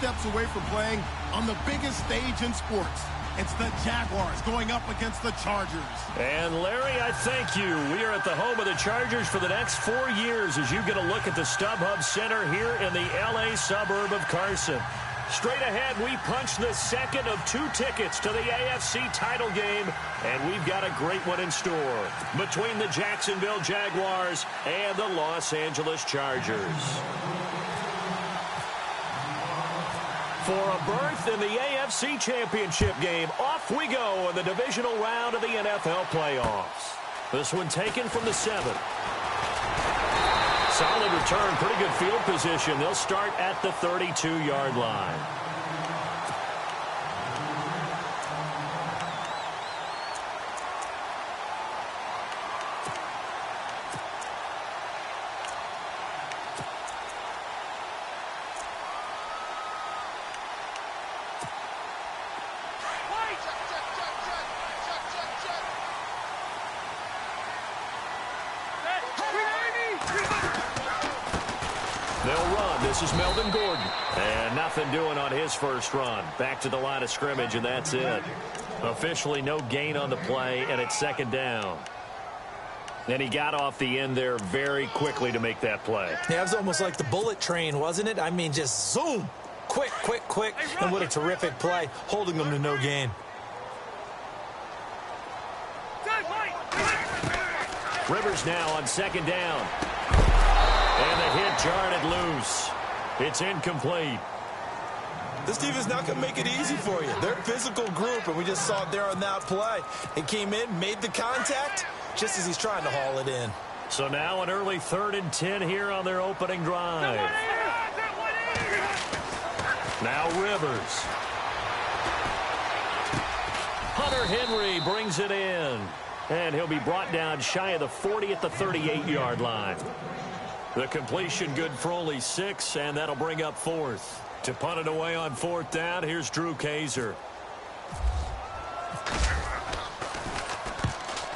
steps away from playing on the biggest stage in sports. It's the Jaguars going up against the Chargers. And Larry, I thank you. We are at the home of the Chargers for the next 4 years as you get a look at the StubHub Center here in the L.A. suburb of Carson. Straight ahead, we punch the second of 2 tickets to the AFC title game, and we've got a great one in store between the Jacksonville Jaguars and the Los Angeles Chargers. For a berth in the AFC Championship game, off we go in the divisional round of the NFL playoffs. This one taken from the 7. Solid return, pretty good field position. They'll start at the 32-yard line. This is Melvin Gordon. And nothing doing on his first run. Back to the line of scrimmage, and that's it. Officially no gain on the play, and it's second down. And he got off the end there very quickly to make that play. Yeah, it was almost like the bullet train, wasn't it? I mean, just zoom. Quick, quick, quick. And what a terrific play, holding them to no gain. Rivers now on second down. And the hit jarred it loose. It's incomplete. This defense not going to make it easy for you. They're a physical group, and we just saw it there on that play. It came in, made the contact, just as he's trying to haul it in. So now an early 3rd and 10 here on their opening drive. Now Rivers. Hunter Henry brings it in. And he'll be brought down shy of the 40 at the 38-yard line. The completion good for only 6, and that'll bring up 4th. To punt it away on 4th down, here's Drew Kaiser.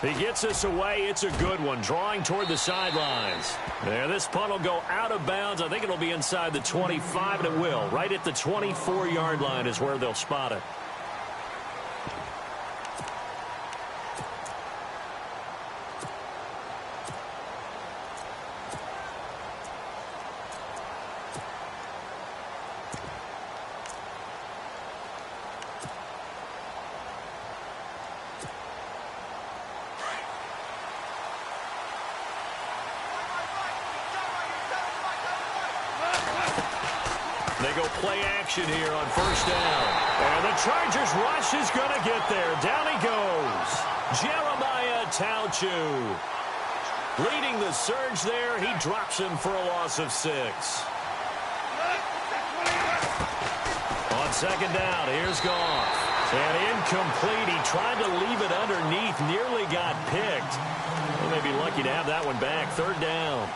He gets us away. It's a good one, drawing toward the sidelines. There, this punt will go out of bounds. I think it'll be inside the 25, and it will. Right at the 24-yard line is where they'll spot it. They go play action here on first down. And the Chargers rush is going to get there. Down he goes. Jeremiah Tauchu. Leading the surge there. He drops him for a loss of 6. On second down, here's Goff. And incomplete. He tried to leave it underneath. Nearly got picked. They may be lucky to have that one back. 3rd down.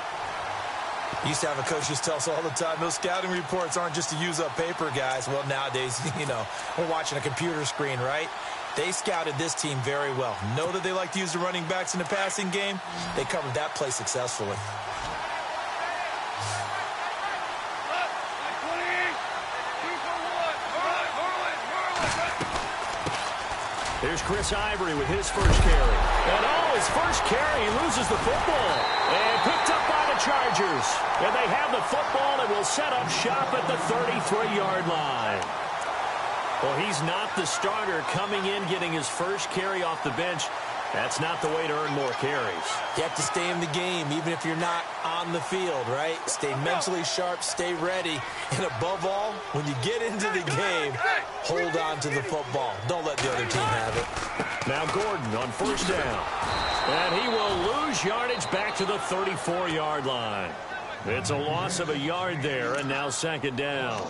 Used to have a coach just tell us all the time, those scouting reports aren't just to use up paper, guys. Well, nowadays, you know, we're watching a computer screen, right? They scouted this team very well. Know that they like to use the running backs in the passing game. They covered that play successfully. Here's Chris Ivory with his first carry. And his first carry, he loses the football. And picked up by the Chargers. And they have the football and will set up shop at the 33-yard line. Well, he's not the starter coming in, getting his first carry off the bench. That's not the way to earn more carries. You have to stay in the game, even if you're not on the field, right? Stay mentally sharp, stay ready. And above all, when you get into the game, hold on to the football. Don't let the other team have it. Now Gordon on first down. And he will lose yardage back to the 34-yard line. It's a loss of a yard there, and now second down.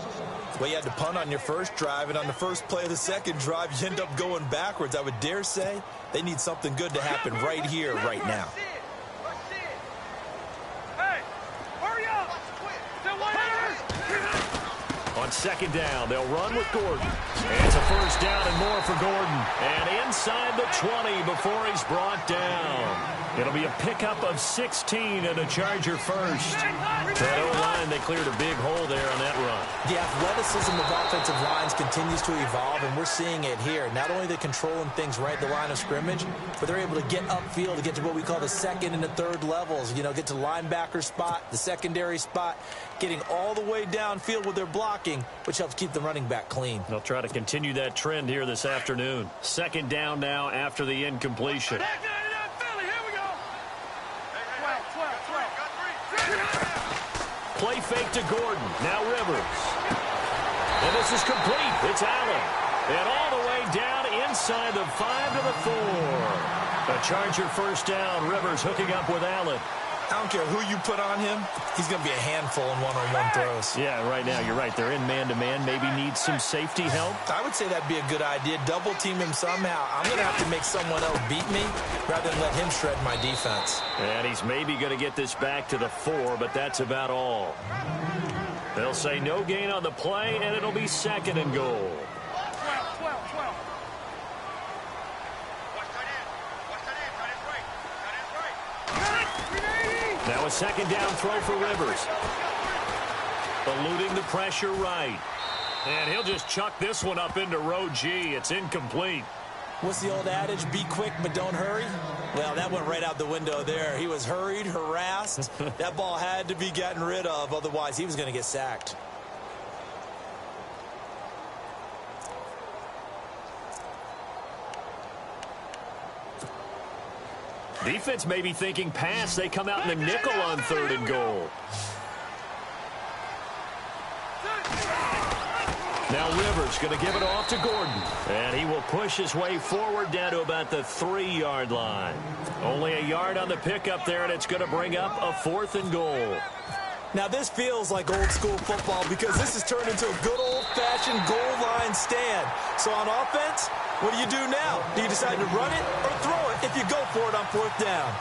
Well, you had to punt on your first drive, and on the first play of the second drive, you end up going backwards. I would dare say they need something good to happen right here, right now. On second down. They'll run with Gordon. And it's a first down and more for Gordon. And inside the 20 before he's brought down. It'll be a pickup of 16 and a Charger first. That O-line, they cleared a big hole there on that run. The athleticism of offensive lines continues to evolve, and we're seeing it here. Not only are they controlling things right at the line of scrimmage, but they're able to get upfield to get to what we call the second and the third levels. You know, get to linebacker spot, the secondary spot, getting all the way downfield with their blocking, which helps keep the running back clean. They'll try to continue that trend here this afternoon. Second down now after the incompletion. Play fake to Gordon. Now Rivers. And this is complete. It's Allen. And all the way down inside the 5 to the 4. A Charger first down. Rivers hooking up with Allen. I don't care who you put on him. He's going to be a handful in one-on-one throws. Yeah, right now you're right. They're in man-to-man. Maybe need some safety help. I would say that'd be a good idea. Double team him somehow. I'm going to have to make someone else beat me rather than let him shred my defense. And he's maybe going to get this back to the 4, but that's about all. They'll say no gain on the play, and it'll be second and goal. Now a second down throw for Rivers. Eluding the pressure right. And he'll just chuck this one up into row G. It's incomplete. What's the old adage? Be quick, but don't hurry? Well, that went right out the window there. He was hurried, harassed. That ball had to be gotten rid of. Otherwise, he was going to get sacked. Defense may be thinking pass. They come out in the nickel on third and goal. Now Rivers going to give it off to Gordon. And he will push his way forward down to about the 3-yard line. Only a yard on the pickup there, and it's going to bring up a 4th and goal. Now this feels like old school football because this has turned into a good old-fashioned goal line stand. So on offense, what do you do now? Do you decide to run it or throw it if you go for it on 4th down?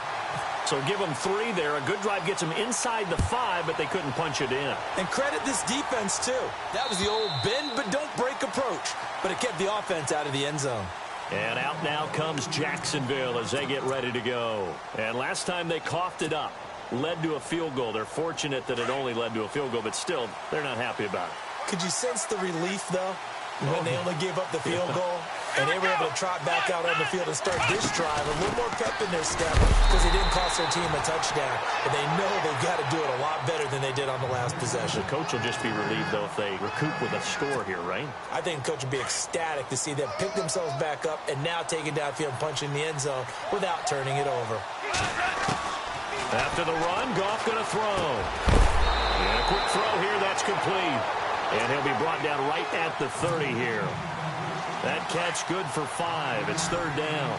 So give them 3 there. A good drive gets them inside the 5, but they couldn't punch it in. And credit this defense, too. That was the old bend but don't break approach, but it kept the offense out of the end zone. And out now comes Jacksonville as they get ready to go. And last time they coughed it up, led to a field goal. They're fortunate that it only led to a field goal, but still, they're not happy about it. Could you sense the relief, though, when they only gave up the field goal? And they were able to trot back out on the field and start this drive. A little more pep in their step because they didn't cost their team a touchdown. But they know they've got to do it a lot better than they did on the last possession. The coach will just be relieved, though, if they recoup with a score here, right? I think the coach would be ecstatic to see them pick themselves back up and now take it downfield and punch in the end zone without turning it over. After the run, Goff going to throw. And a quick throw here, that's complete. And he'll be brought down right at the 30 here. That catch good for 5. It's 3rd down.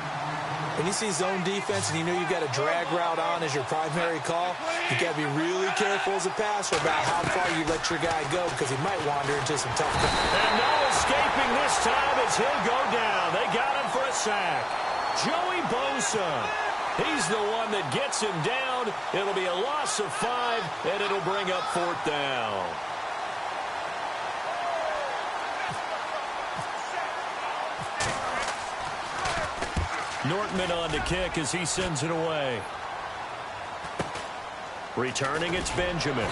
When you see zone defense and you know you've got a drag route on as your primary call, you've got to be really careful as a passer about how far you let your guy go because he might wander into some tough time. And no escaping this time as he'll go down. They got him for a sack. Joey Bosa. He's the one that gets him down. It'll be a loss of 5, and it'll bring up 4th down. Nortman on to kick as he sends it away. Returning, it's Benjamin.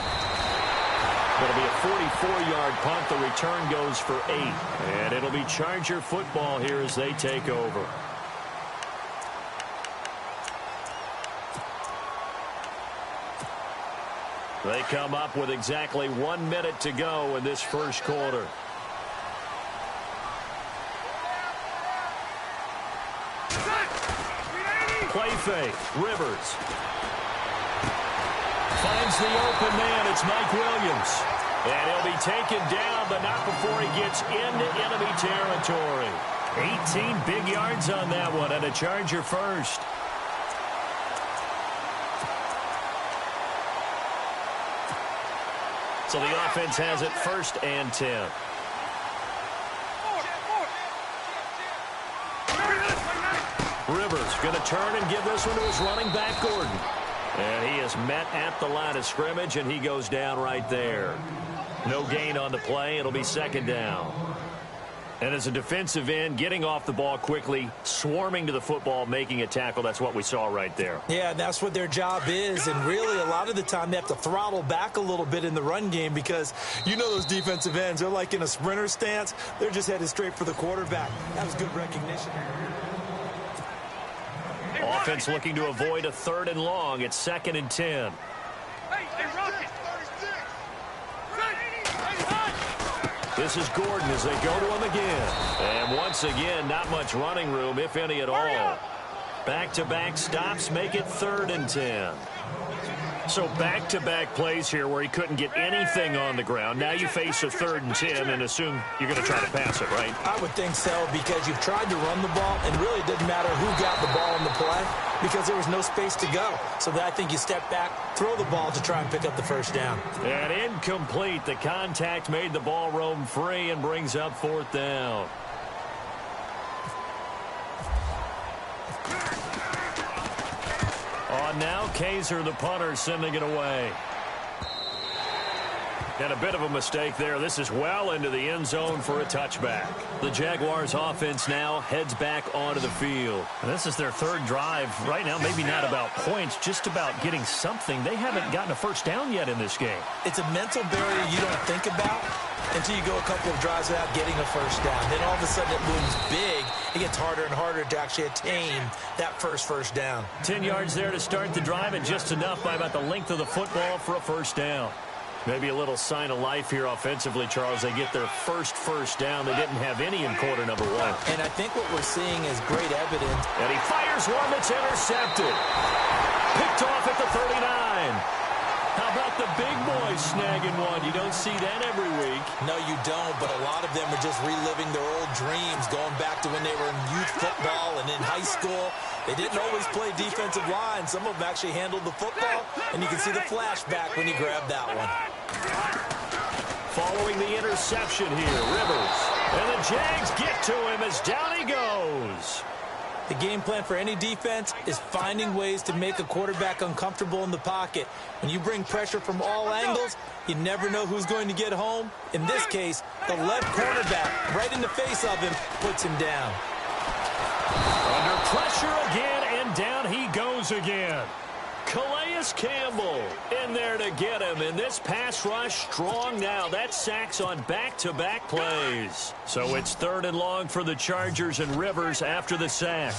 It'll be a 44-yard punt. The return goes for 8. And it'll be Charger football here as they take over. They come up with exactly 1 minute to go in this first quarter. Play fake. Rivers. Finds the open man. It's Mike Williams. And he'll be taken down, but not before he gets into enemy territory. 18 big yards on that one, and a Charger first. So the offense has it 1st and 10. Rivers going to turn and give this one to his running back, Gordon. And he is met at the line of scrimmage, and he goes down right there. No gain on the play. It'll be second down. And as a defensive end, getting off the ball quickly, swarming to the football, making a tackle, that's what we saw right there. Yeah, that's what their job is. And really, a lot of the time, they have to throttle back a little bit in the run game because you know those defensive ends, they're like in a sprinter stance. They're just headed straight for the quarterback. That was good recognition. Offense looking to avoid a 3rd and long. It's 2nd and 10. This is Gordon as they go to him again. And once again, not much running room, if any at all. Back-to-back stops make it 3rd and 10. So back-to-back plays here where he couldn't get anything on the ground. Now you face a 3rd and 10 and assume you're going to try to pass it, right? I would think so because you've tried to run the ball, and really it didn't matter who got the ball in the play because there was no space to go. So I think you step back, throw the ball to try and pick up the first down. And incomplete. The contact made the ball roam free and brings up 4th down. On now, Kaiser, the punter, sending it away. And a bit of a mistake there. This is well into the end zone for a touchback. The Jaguars offense now heads back onto the field. And this is their 3rd drive. Right now, maybe not about points, just about getting something. They haven't gotten a first down yet in this game. It's a mental barrier you don't think about until you go a couple of drives without getting a first down. Then all of a sudden it looms big. It gets harder and harder to actually attain that first down. 10 yards there to start the drive, and just enough by about the length of the football for a first down. Maybe a little sign of life here offensively, Charles. They get their first down. They didn't have any in quarter number 1. And I think what we're seeing is great evidence. And he fires one that's intercepted. Picked off at the 39. How about the big boys snagging one? You don't see that every week. No, you don't, but a lot of them are just reliving their old dreams, going back to when they were in youth football and in high school. They didn't always play defensive line. Some of them actually handled the football, and you can see the flashback when he grabbed that one. Following the interception here, Rivers. And the Jags get to him as down he goes. The game plan for any defense is finding ways to make a quarterback uncomfortable in the pocket. When you bring pressure from all angles, you never know who's going to get home. In this case, the left cornerback, right in the face of him, puts him down. Under pressure again, and down he goes again. Calais Campbell in there to get him, and this pass rush strong now. That sacks on back-to-back plays. So it's 3rd and long for the Chargers, and Rivers after the sack.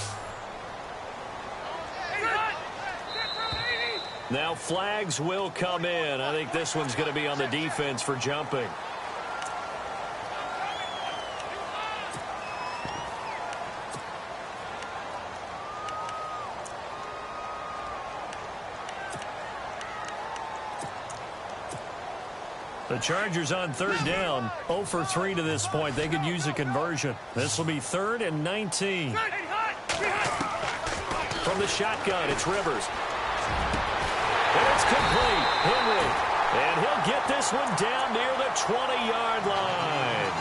Now flags will come in. I think this one's going to be on the defense for jumping. The Chargers on 3rd down, 0 for 3 to this point. They could use a conversion. This will be 3rd and 19. From the shotgun, it's Rivers. And it's complete. Henry. And he'll get this one down near the 20-yard line.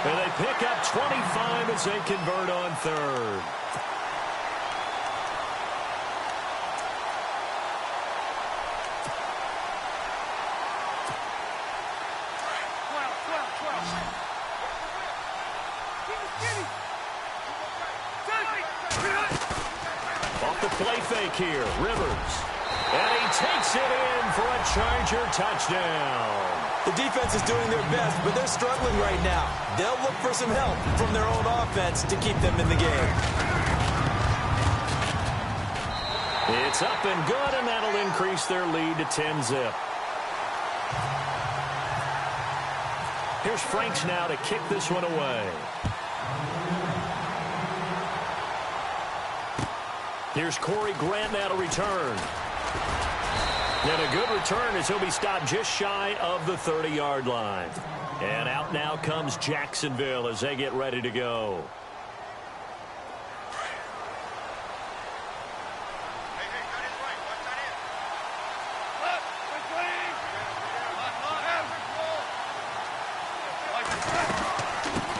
And they pick up 25 as they convert on 3rd. Play fake here, Rivers. And he takes it in for a Charger touchdown. The defense is doing their best, but they're struggling right now. They'll look for some help from their own offense to keep them in the game. It's up and good, and that'll increase their lead to 10-zip. Here's Franks now to kick this one away. Here's Corey Grant now to return. And a good return as he'll be stopped just shy of the 30-yard line. And out now comes Jacksonville as they get ready to go.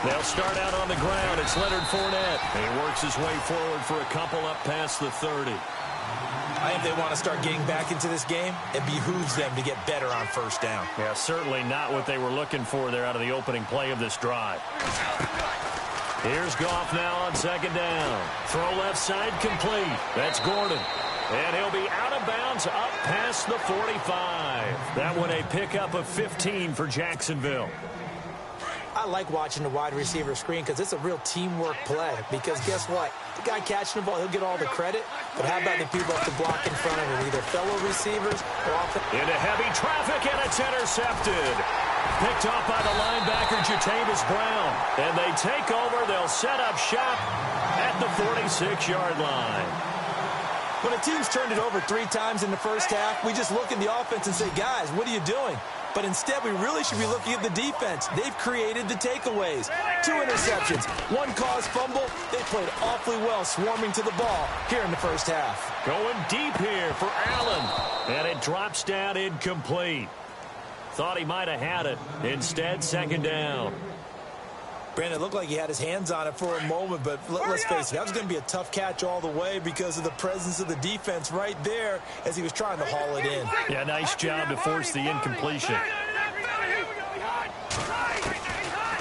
They'll start out on the ground. It's Leonard Fournette. And he works his way forward for a couple up past the 30. I think they want to start getting back into this game. It behooves them to get better on first down. Yeah, certainly not what they were looking for there out of the opening play of this drive. Here's Goff now on second down. Throw left side complete. That's Gordon. And he'll be out of bounds up past the 45. That one a pickup of 15 for Jacksonville. I like watching the wide receiver screen because it's a real teamwork play. Because guess what? The guy catching the ball, he'll get all the credit. But how about the people up the block in front of him, either fellow receivers or offense? Into heavy traffic, and it's intercepted. Picked off by the linebacker, Jatavis Brown. And they take over. They'll set up shop at the 46-yard line. When a team's turned it over 3 times in the first half, we just look at the offense and say, guys, what are you doing? But instead, we really should be looking at the defense. They've created the takeaways. 2 interceptions, 1 caused fumble. They played awfully well swarming to the ball here in the first half. Going deep here for Allen. And it drops down incomplete. Thought he might have had it. Instead, second down. Brandon, it looked like he had his hands on it for a moment, but let's face it, that was going to be a tough catch all the way because of the presence of the defense right there as he was trying to haul it in. Yeah, nice job to force the incompletion.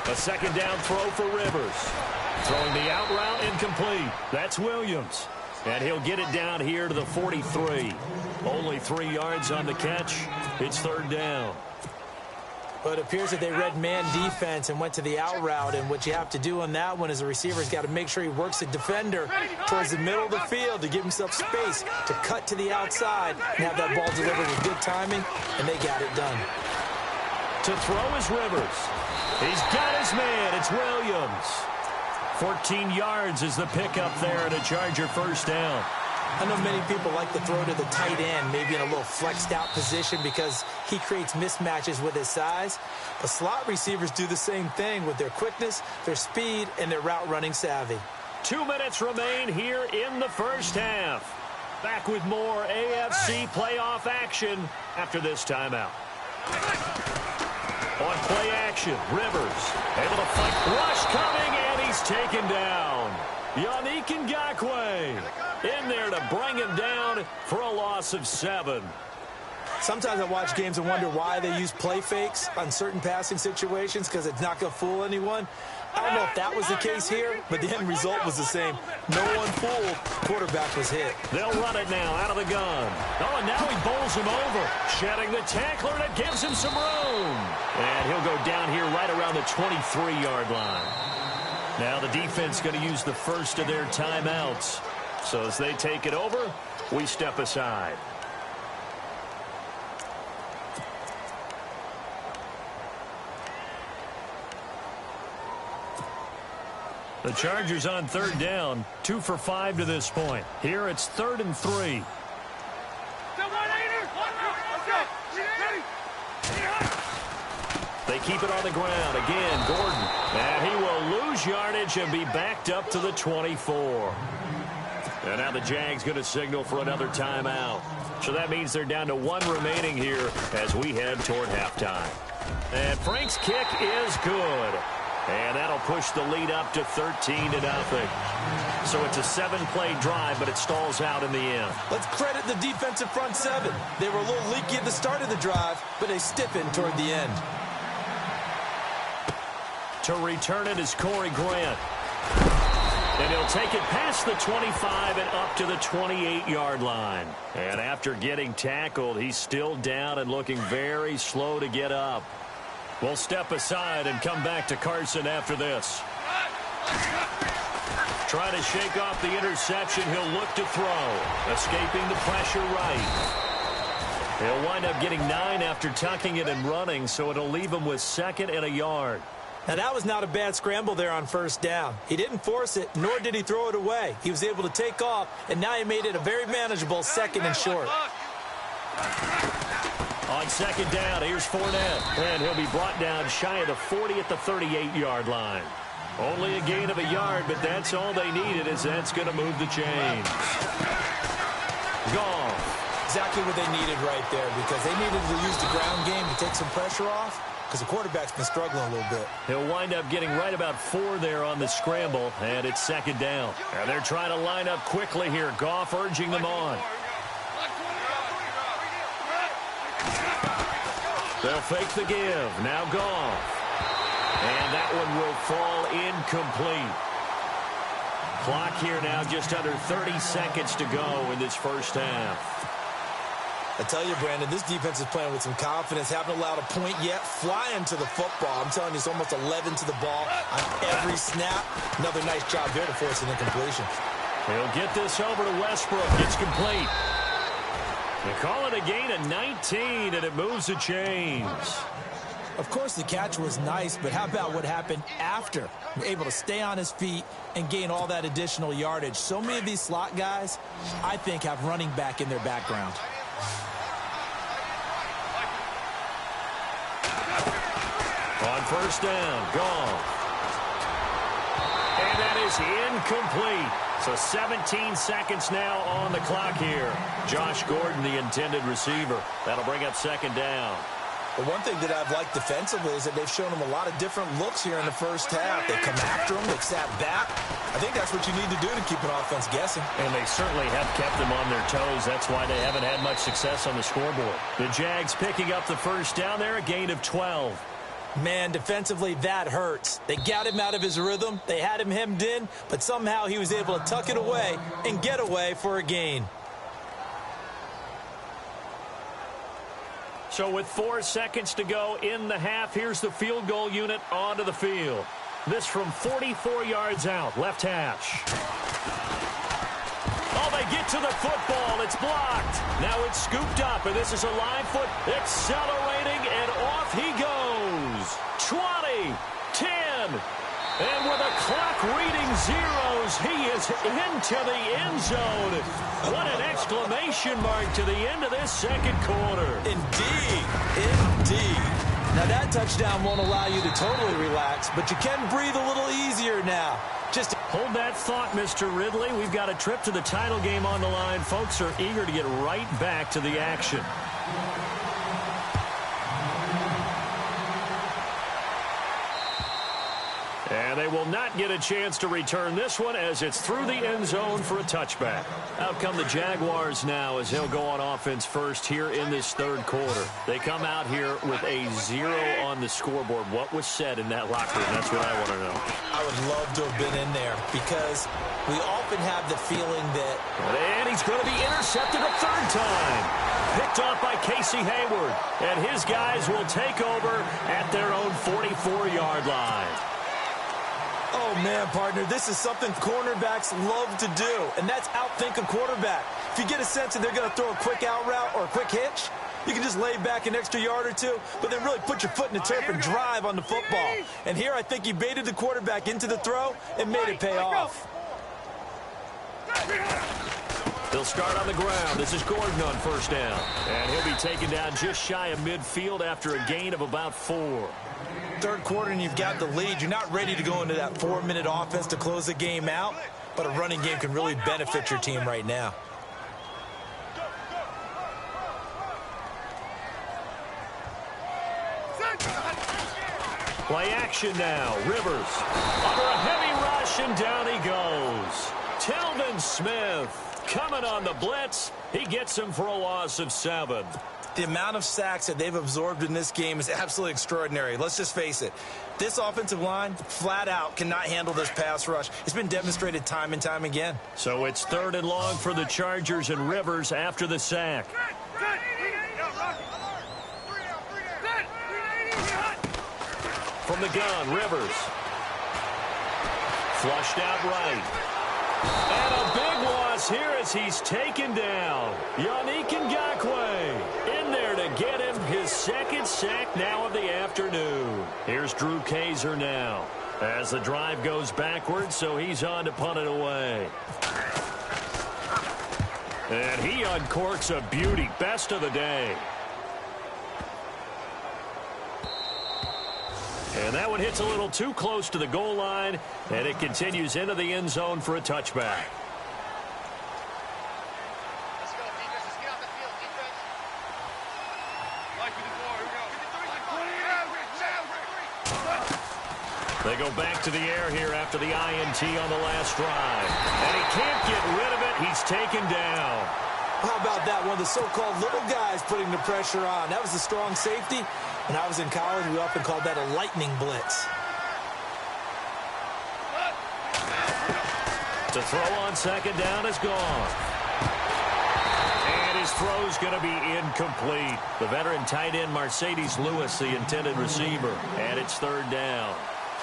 A second down throw for Rivers. Throwing the out route incomplete. That's Williams. And he'll get it down here to the 43. Only 3 yards on the catch. It's third down. But it appears that they read man defense and went to the out route. And what you have to do on that one is the receiver's got to make sure he works the defender towards the middle of the field to give himself space to cut to the outside and have that ball delivered with good timing, and they got it done. To throw is Rivers. He's got his man. It's Williams. 14 yards is the pickup there and a Charger first down. I know many people like to throw to the tight end, maybe in a little flexed out position because he creates mismatches with his size. But slot receivers do the same thing with their quickness, their speed, and their route running savvy. 2 minutes remain here in the first half. Back with more AFC playoff action after this timeout. On play action, Rivers able to fight. Rush coming, and he's taken down. Yannick Ngakoue in there to bring him down for a loss of 7. Sometimes I watch games and wonder why they use play fakes on certain passing situations because it's not going to fool anyone. I don't know if that was the case here, but the end result was the same. No one fooled. Quarterback was hit. They'll run it now out of the gun. Oh, and now he bowls him over. Shedding the tackler, and it gives him some room. And he'll go down here right around the 23-yard line. Now the defense going to use the first of their timeouts. So as they take it over, we step aside. The Chargers on third down, 2 for 5 to this point. Here it's 3rd and 3. They keep it on the ground. Again, Gordon. And he will lose yardage and be backed up to the 24. And now the Jags going to signal for another timeout. So that means they're down to 1 remaining here as we head toward halftime. And Frank's kick is good. And that'll push the lead up to 13-0. So it's a 7-play drive, but it stalls out in the end. Let's credit the defensive front 7. They were a little leaky at the start of the drive, but they stiffened toward the end. To return it is Corey Grant. And he'll take it past the 25 and up to the 28-yard line. And after getting tackled, he's still down and looking very slow to get up. We'll step aside and come back to Carson after this. Trying to shake off the interception. He'll look to throw. Escaping the pressure right. He'll wind up getting 9 after tucking it and running, so it'll leave him with 2nd and a yard. Now, that was not a bad scramble there on first down. He didn't force it, nor did he throw it away. He was able to take off, and now he made it a very manageable 2nd and short. On second down, here's Fournette. And he'll be brought down shy of the 40 at the 38-yard line. Only a gain of a yard, but that's all they needed, as that's going to move the chains. Gone. Exactly what they needed right there, because they needed to use the ground game to take some pressure off, because the quarterback's been struggling a little bit. He'll wind up getting right about 4 there on the scramble, and it's second down. And they're trying to line up quickly here. Goff urging them on. They'll fake the give. Now Goff. And that one will fall incomplete. Clock here now just under 30 seconds to go in this first half. I tell you, Brandon, this defense is playing with some confidence. Haven't allowed a point yet. Flying to the football. I'm telling you, it's almost 11 to the ball on every snap. Another nice job there to force an incompletion. He'll get this over to Westbrook. It's complete. They call it a gain of 19, and it moves the chains. Of course, the catch was nice, but how about what happened after? Able to stay on his feet and gain all that additional yardage. So many of these slot guys, I think, have running back in their background. On first down, Goff. And that is incomplete. So 17 seconds now on the clock here. Josh Gordon, the intended receiver. That'll bring up second down. The one thing that I've liked defensively is that they've shown him a lot of different looks here in the first half. They come after him. They've sat back. I think that's what you need to do to keep an offense guessing. And they certainly have kept them on their toes. That's why they haven't had much success on the scoreboard. The Jags picking up the first down there, a gain of 12. Man, defensively, that hurts. They got him out of his rhythm. They had him hemmed in, but somehow he was able to tuck it away and get away for a gain. So with 4 seconds to go in the half, here's the field goal unit onto the field. This from 44 yards out, left hash. Oh, they get to the football. It's blocked. Now it's scooped up, and this is a live foot accelerating, and off he goes. 20, 10, and with a clock reading zeros, he is into the end zone. What an exclamation mark to the end of this second quarter. Indeed, indeed. Now that touchdown won't allow you to totally relax, but you can breathe a little easier now. Just hold that thought, Mr. Ridley. We've got a trip to the title game on the line. Folks are eager to get right back to the action. And they will not get a chance to return this one as it's through the end zone for a touchback. Out come the Jaguars now as they'll go on offense first here in this third quarter. They come out here with a 0 on the scoreboard. What was said in that locker room? That's what I want to know. I would love to have been in there because we often have the feeling that... And he's going to be intercepted a third time. Picked off by Casey Hayward. And his guys will take over at their own 44-yard line. Oh, man, partner, this is something cornerbacks love to do, and that's outthink a quarterback. If you get a sense that they're going to throw a quick out route or a quick hitch, you can just lay back an extra yard or two, but then really put your foot in the turf and drive on the football. And here I think he baited the quarterback into the throw and made it pay off. They'll start on the ground. This is Gordon on first down. And he'll be taken down just shy of midfield after a gain of about 4. Third quarter and you've got the lead. You're not ready to go into that 4-minute offense to close the game out, but a running game can really benefit your team right now. Play action now. Rivers under a heavy rush, and down he goes. Telvin Smith coming on the blitz. He gets him for a loss of 7. The amount of sacks that they've absorbed in this game is absolutely extraordinary. Let's just face it. This offensive line, flat out, cannot handle this pass rush. It's been demonstrated time and time again. So it's 3rd and long for the Chargers, and Rivers after the sack. From the gun, Rivers. Flushed out right. And a big loss here as he's taken down. Yannick Ngakoue in there to get him his 2nd sack now of the afternoon. Here's Drew Kaiser now as the drive goes backwards, so he's on to punt it away. And he uncorks a beauty. Best of the day. And that one hits a little too close to the goal line, and it continues into the end zone for a touchback. Let's go, defense. Let's get off the field, defense. Like we did before. Here we go. They go back to the air here after the INT on the last drive. And he can't get rid of it. He's taken down. How about that? One of the so-called little guys putting the pressure on. That was a strong safety. When I was in college, we often called that a lightning blitz. To throw on second down is gone. And his throw's going to be incomplete. The veteran tight end Mercedes Lewis, the intended receiver, and it's third down.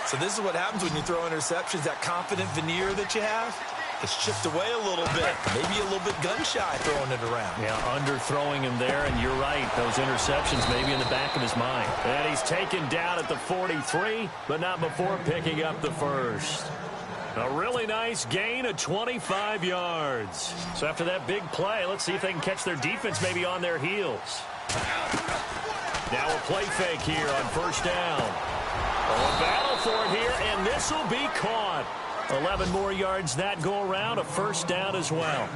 So this is what happens when you throw interceptions. That confident veneer that you have, it's chipped away a little bit. Maybe a little bit gun-shy throwing it around. Yeah, underthrowing him there, and you're right. Those interceptions maybe in the back of his mind. And he's taken down at the 43, but not before picking up the first. A really nice gain of 25 yards. So after that big play, let's see if they can catch their defense maybe on their heels. Now a play fake here on first down. A battle for it here, and this will be caught. 11 more yards that go around, a first down as well.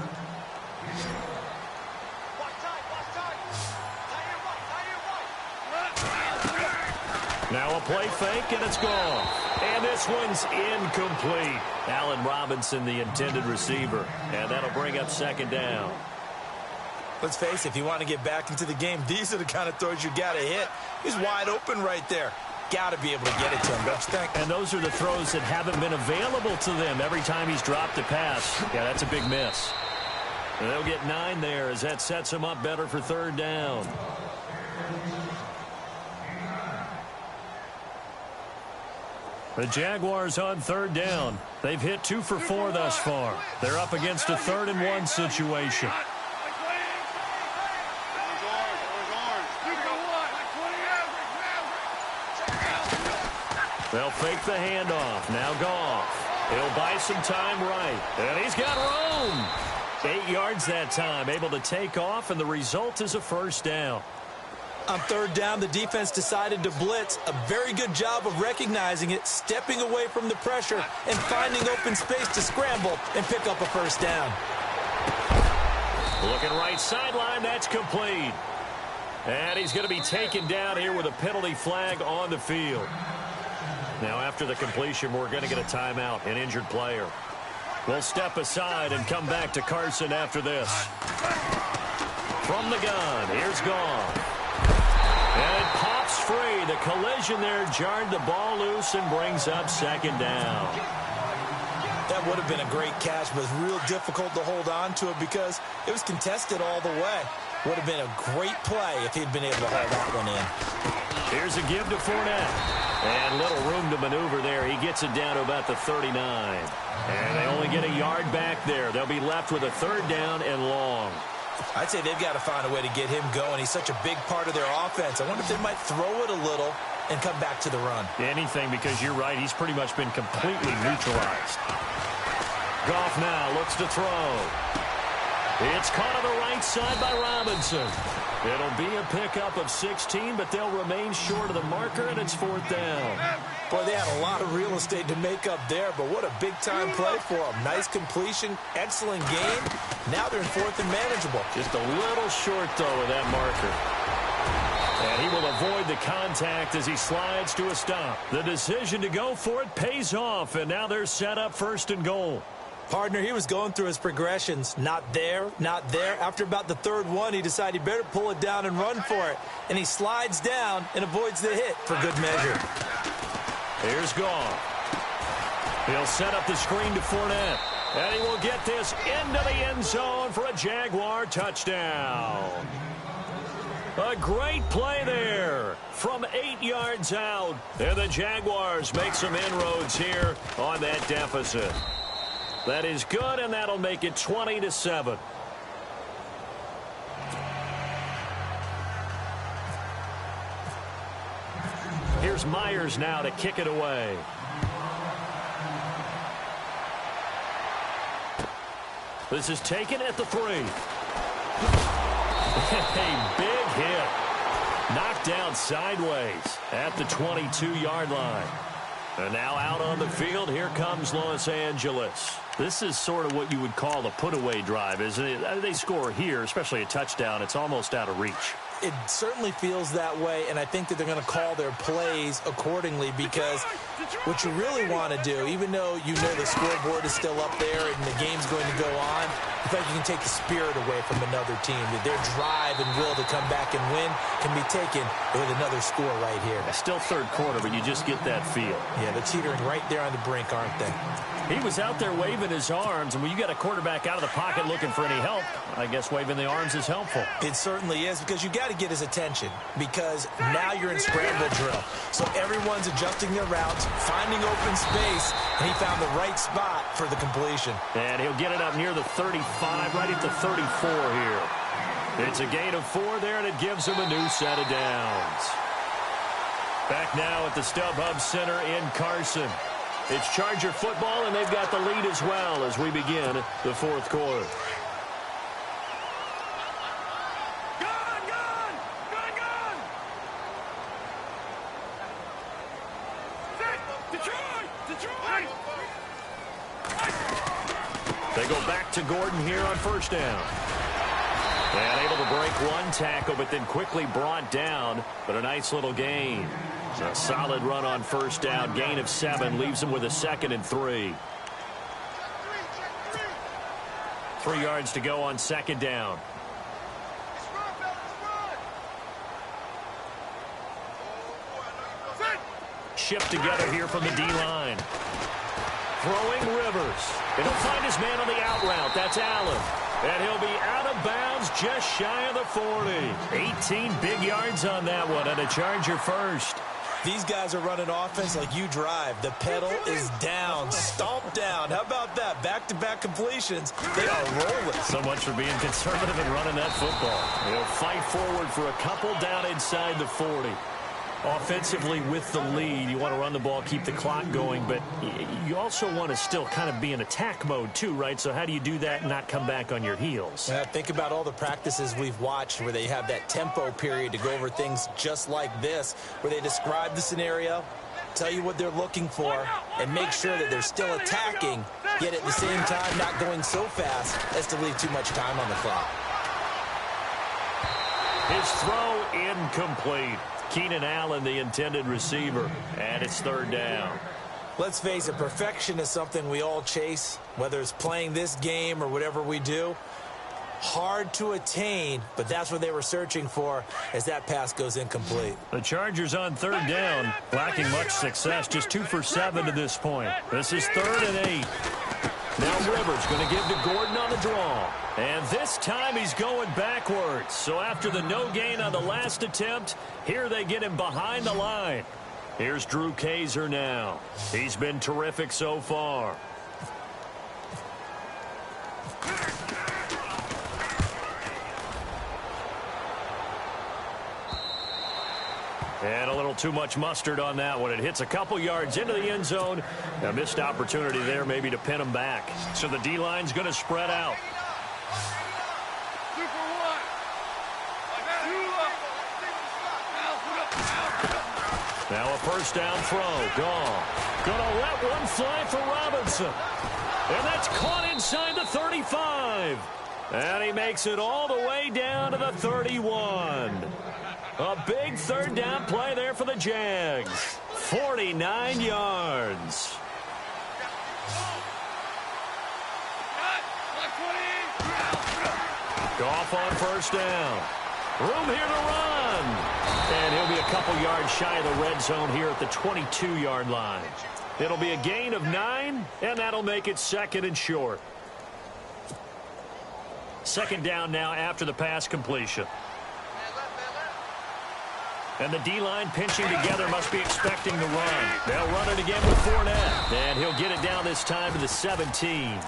Now a play fake, and it's gone. And this one's incomplete. Allen Robinson, the intended receiver. And that'll bring up second down. Let's face it, if you want to get back into the game, these are the kind of throws you got to hit. He's wide open right there. Got to be able to get it to him, don't you think? And those are the throws that haven't been available to them every time he's dropped a pass. Yeah, that's a big miss. And they'll get 9 there as that sets him up better for third down. The Jaguars on third down. They've hit 2 for 4 thus far. They're up against a 3rd-and-1 situation. They'll fake the handoff. Now Goff. He'll buy some time right. And he's got room. 8 yards that time. Able to take off, and the result is a first down. On third down, the defense decided to blitz. A very good job of recognizing it, stepping away from the pressure, and finding open space to scramble and pick up a first down. Looking right sideline, that's complete. And he's going to be taken down here with a penalty flag on the field. Now after the completion, we're going to get a timeout, an injured player. We'll step aside and come back to Carson after this. From the gun, here's Goff. And it pops free. The collision there jarred the ball loose and brings up second down. That would have been a great catch, but it's real difficult to hold on to it because it was contested all the way. Would have been a great play if he'd been able to hold that one in. Here's a give to Fournette. And little room to maneuver there. He gets it down to about the 39. And they only get a yard back there. They'll be left with a third down and long. I'd say they've got to find a way to get him going. He's such a big part of their offense. I wonder if they might throw it a little and come back to the run. Anything, because you're right. He's pretty much been completely neutralized. Goff now looks to throw. It's caught on the right side by Robinson. It'll be a pickup of 16, but they'll remain short of the marker, and it's fourth down. Boy, they had a lot of real estate to make up there, but what a big-time play for them. Nice completion, excellent game. Now they're in fourth and manageable. Just a little short, though, of that marker. And he will avoid the contact as he slides to a stop. The decision to go for it pays off, and now they're set up first and goal. Partner, he was going through his progressions. Not there, not there. After about the third one, he decided he better pull it down and run for it. And he slides down and avoids the hit for good measure. Here's Goff. He'll set up the screen to Fournette. And he will get this into the end zone for a Jaguar touchdown. A great play there from 8 yards out. And the Jaguars make some inroads here on that deficit. That is good, and that'll make it 20-7. Here's Myers now to kick it away. This is taken at the 3. A big hit. Knocked down sideways at the 22-yard line. And now out on the field, here comes Los Angeles. This is sort of what you would call a put-away drive, isn't it? They score here, especially a touchdown. It's almost out of reach. it certainly feels that way, and I think that they're going to call their plays accordingly, because what you really want to do, even though you know the scoreboard is still up there and the game's going to go on, I think you can take the spirit away from another team, that their drive and will to come back and win can be taken with another score right here. Still third quarter, but you just get that feel. Yeah, they're teetering right there on the brink, aren't they? He was out there waving his arms, and when you got a quarterback out of the pocket looking for any help, I guess waving the arms is helpful. It certainly is, because you got to get his attention, because now you're in scramble drill. So everyone's adjusting their routes, finding open space, and he found the right spot for the completion. And he'll get it up near the 35, right at the 34 here. It's a gain of 4 there, and it gives him a new set of downs. Back now at the StubHub Center in Carson. It's Charger football, and they've got the lead as well as we begin the fourth quarter. They go back to Gordon here on first down. And able to break one tackle, but then quickly brought down. But a nice little gain. A solid run on first down. Gain of 7 leaves him with a 2nd and 3. 3 yards to go on 2nd down. Shift together here from the D-line. Throwing Rivers. And he'll find his man on the out route. That's Allen. And he'll be out of bounds just shy of the 40. 18 big yards on that one, and a Charger first. These guys are running offense like you drive. The pedal is down, stomped down. How about that? Back-to-back completions. They are rolling. So much for being conservative and running that football. They'll fight forward for a couple down inside the 40. Offensively with the lead, you want to run the ball, keep the clock going, but you also want to still kind of be in attack mode too, right? So how do you do that and not come back on your heels? Think about all the practices we've watched where they have that tempo period to go over things just like this, where they describe the scenario, tell you what they're looking for, and make sure that they're still attacking, yet at the same time not going so fast as to leave too much time on the clock. His throw incomplete. Keenan Allen, the intended receiver, and it's 3rd down. Let's face it, perfection is something we all chase, whether it's playing this game or whatever we do. Hard to attain, but that's what they were searching for as that pass goes incomplete. The Chargers on 3rd down, lacking much success, just 2 for 7 to this point. This is 3rd and 8. Now Rivers going to give to Gordon on the draw. And this time he's going backwards. So after the no gain on the last attempt, here they get him behind the line. Here's Drew Kaiser now. He's been terrific so far. And a little too much mustard on that one. It hits a couple yards into the end zone. A missed opportunity there maybe to pin him back. So the D-line's going to spread out. Now a first down throw. Gone. Going to let one fly for Robinson. And that's caught inside the 35. And he makes it all the way down to the 31. A big 3rd down play there for the Jags. 49 yards. Goff on first down. Room here to run. And he'll be a couple yards shy of the red zone here at the 22-yard line. It'll be a gain of 9, and that'll make it 2nd and short. 2nd down now after the pass completion. And the D-line pinching together must be expecting the run. They'll run it again with Fournette. And he'll get it down this time to the 17.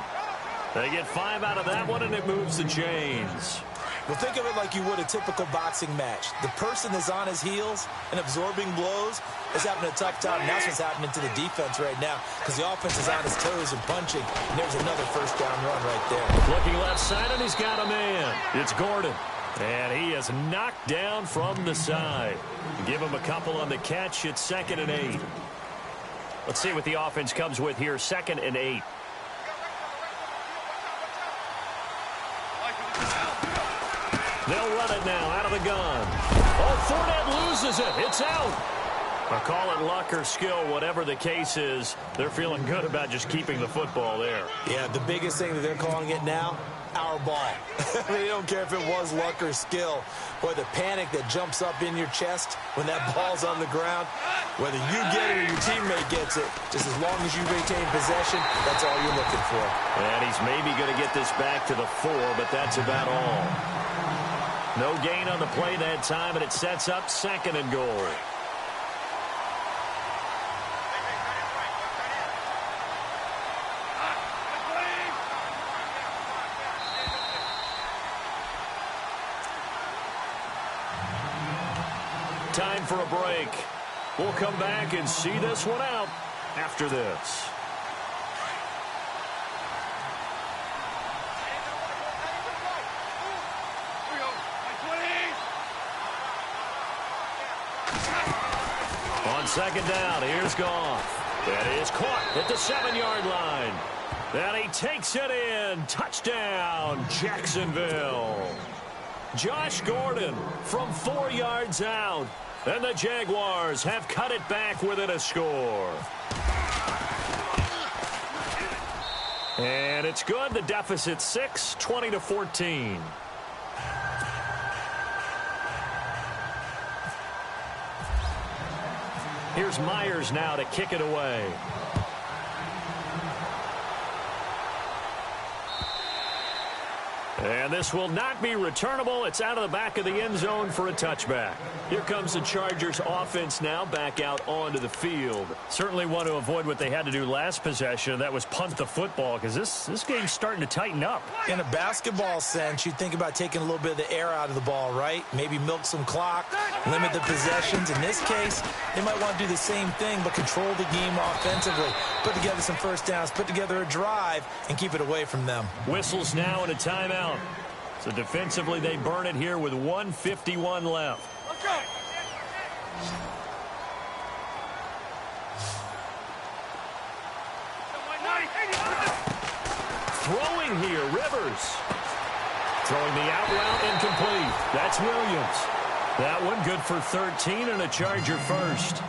They get 5 out of that one, and it moves the chains. Well, think of it like you would a typical boxing match. The person is on his heels and absorbing blows is having a tough time. And that's what's happening to the defense right now, because the offense is on his toes and punching. And there's another first down run right there. Looking left side, and he's got a man. It's Gordon. And he is knocked down from the side. Give him a couple on the catch. It's 2nd and 8. Let's see what the offense comes with here. 2nd and 8. They'll run it now out of the gun. Oh, Fournette loses it. It's out. Or call it luck or skill, whatever the case is, they're feeling good about just keeping the football there. Yeah, the biggest thing that they're calling it now, our ball. They don't care if it was luck or skill. Boy, the panic that jumps up in your chest when that ball's on the ground, whether you get it or your teammate gets it, just as long as you retain possession, that's all you're looking for. And he's maybe going to get this back to the 4, but that's about all. No gain on the play that time, and it sets up 2nd and goal. Time for a break. We'll come back and see this one out after this. On 2nd down, here's Goff. That is caught at the 7-yard line. And he takes it in. Touchdown, Jacksonville. Josh Gordon from 4 yards out. And the Jaguars have cut it back within a score. And it's good. The deficit 6, 20-14. Here's Myers now to kick it away. And this will not be returnable. It's out of the back of the end zone for a touchback. Here comes the Chargers offense now back out onto the field. Certainly want to avoid what they had to do last possession. That was punt the football, because this game's starting to tighten up. In a basketball sense, you think about taking a little bit of the air out of the ball, right? Maybe milk some clock, limit the possessions. In this case, they might want to do the same thing, but control the game offensively. Put together some first downs, put together a drive, and keep it away from them. Whistles now and a timeout. So defensively, they burn it here with 1:51 left. Throwing here, Rivers. Throwing the out route incomplete. That's Williams. That one good for 13 and a Charger first.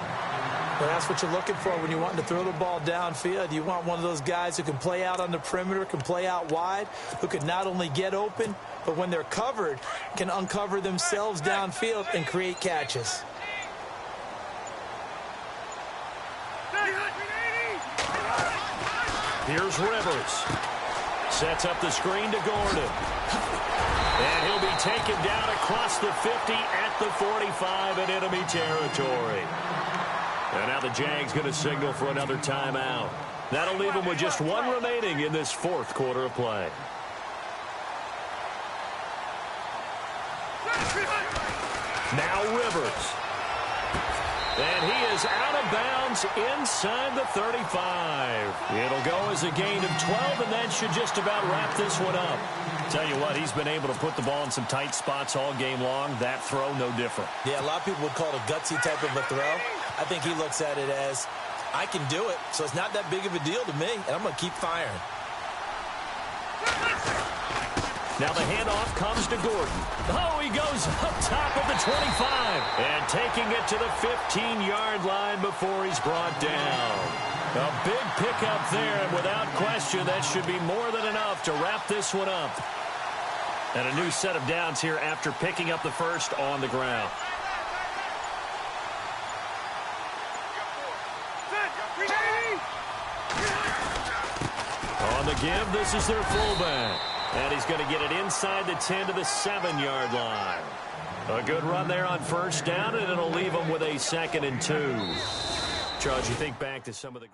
Well, that's what you're looking for when you're wanting to throw the ball downfield. You want one of those guys who can play out on the perimeter, can play out wide, who can not only get open, but when they're covered, can uncover themselves downfield and create catches. Here's Rivers. Sets up the screen to Gordon. And he'll be taken down across the 50 at the 45 in enemy territory. And now the Jags going to signal for another timeout. That'll leave them with just one remaining in this 4th quarter of play. Now Rivers. And he is out of bounds inside the 35. It'll go as a gain of 12, and that should just about wrap this one up. Tell you what, he's been able to put the ball in some tight spots all game long. That throw, no different. Yeah, a lot of people would call it a gutsy type of a throw. I think he looks at it as, I can do it, so it's not that big of a deal to me, and I'm going to keep firing. Now the handoff comes to Gordon. Oh, he goes up top of the 25. And taking it to the 15-yard line before he's brought down. A big pickup there, and without question, that should be more than enough to wrap this one up. And a new set of downs here after picking up the first on the ground. On the give, this is their fullback. And he's going to get it inside the 10 to the 7-yard line. A good run there on first down, and it'll leave them with a 2nd and 2. Charles, you think back to some of the...